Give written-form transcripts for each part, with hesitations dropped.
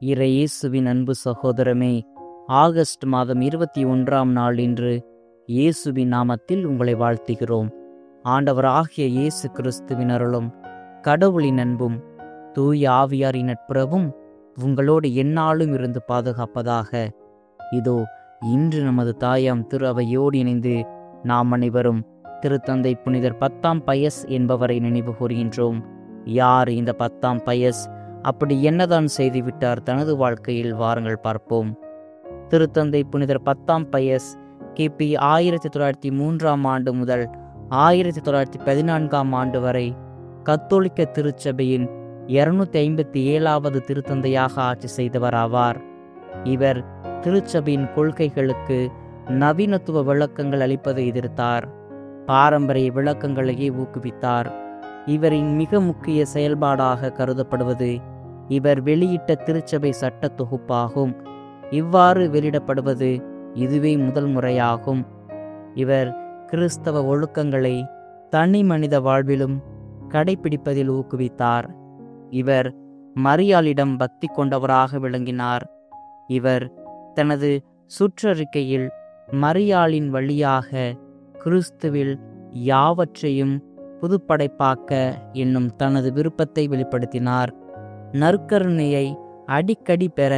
இறை இயேசுவின் அன்பு சகோதரமே, ஆகஸ்ட் மாதம் 21ஆம் நாள் இன்று இயேசுவின் நாமத்தில் உங்களை வாழ்த்துகிறோம். ஆண்டவராகிய இயேசு கிறிஸ்துவின் அருளும் கடவுளின் அன்பும் தூய ஆவியாரின் நட்புறவும் உங்களோடு எந்நாளும் இருந்து பாதுகாப்பதாக. இதோ இன்று நமது தாயாம் திரு அவையோடு இணைந்து நாம் அனைவரும் திருத்தந்தை புனிதர் 10ஆம் பயஸ் என்பவரை நினைவு கூறுகின்றோம். யார் இந்த 10ஆம் பயஸ்? அப்படி என்னதான் செய்துவிட்டார் தனது வாழ்க்கையில்? வாருங்கள் பார்ப்போம். திருத்தந்தை புனிதர் 10ஆம் பயஸ் கிபி 1903ஆம் ஆண்டு முதல் 1914ஆம் ஆண்டு வரை கத்தோலிக்க திருச்சபையின் 257வது திருத்தந்தையாக ஆட்சி செய்தவர் ஆவார். இவர் திருச்சபையின் கொள்கைகளுக்கு நவீனத்துவ விளக்கங்கள் அளிப்பதை எதிர்த்தார். பாரம்பரிய விளக்கங்களையே ஊக்குவித்தார். இவரின் மிக முக்கிய செயல்பாடாக கருதப்படுவது இவர் வெளியிட்ட திருச்சபை சட்ட தொகுப்பாகும். இவ்வாறு வெளியிடப்படுவது இதுவே முதல் முறையாகும். இவர் கிறிஸ்தவ ஒழுக்கங்களை தனி மனித வாழ்விலும் கடைபிடிப்பதில் ஊக்குவித்தார். இவர் மரியாளிடம் பக்தி கொண்டவராக விளங்கினார். இவர் தனது சுற்றறிக்கையில் மரியாளின் வழியாக கிறிஸ்துவில் யாவற்றையும் புதுப்படைப்பாக்க என்னும் தனது விருப்பத்தை வெளிப்படுத்தினார். நற்கருணையை அடிக்கடி பெற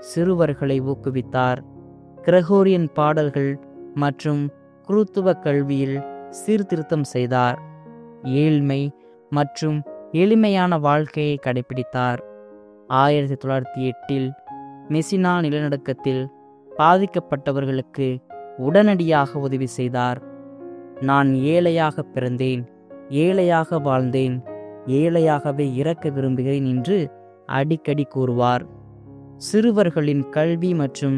சிறுவர்களை ஊக்குவித்தார். கிரகோரியன் பாடல்கள் மற்றும் குருத்துவ கல்வியில் சீர்திருத்தம் செய்தார். ஏழ்மை மற்றும் எளிமையான வாழ்க்கையை கடைபிடித்தார். 1908இல் மெசினா நிலநடுக்கத்தில் பாதிக்கப்பட்டவர்களுக்கு உடனடியாக உதவி செய்தார். நான் ஏழையாக பிறந்தேன், ஏழையாக வாழ்ந்தேன், ஏழையாகவே இறக்க விரும்புகிறேன் என்று அடிக்கடி கூறுவார். சிறுவர்களின் கல்வி மற்றும்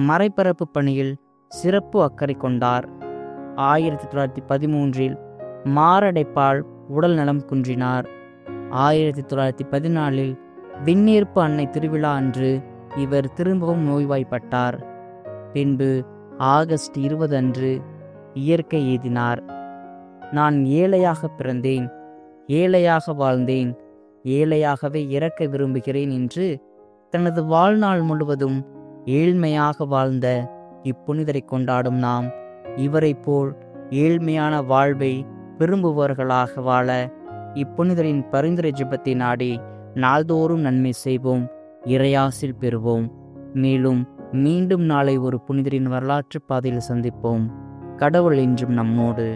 மறைபரப்பு பணியில் சிறப்பு அக்கறை கொண்டார். 1913இல் மாரடைப்பால் உடல் நலம் குன்றினார். 1914இல் விண்ணேற்பு அன்னை திருவிழா அன்று இவர் திரும்பவும் நோய்வாய்ப்பட்டார். பின்பு ஆகஸ்ட் 20 அன்று இயற்கை எய்தினார். நான் ஏழையாக பிறந்தேன், ஏழையாக வாழ்ந்தேன், ஏழையாகவே இறக்க விரும்புகிறேன் என்று தனது வாழ்நாள் முழுவதும் ஏழ்மையாக வாழ்ந்த இப்புனிதரை கொண்டாடும் நாம் இவரை போல் ஏழ்மையான வாழ்வை விரும்புபவர்களாக வாழ இப்புனிதரின் பரிந்துரை ஜெபத்தை நாடி நாள்தோறும் நன்மை செய்வோம், இறையாசில் பெறுவோம். மேலும் மீண்டும் நாளை ஒரு புனிதரின் வரலாற்று பாதையில் சந்திப்போம். கடவுள் என்றும் நம்மோடு.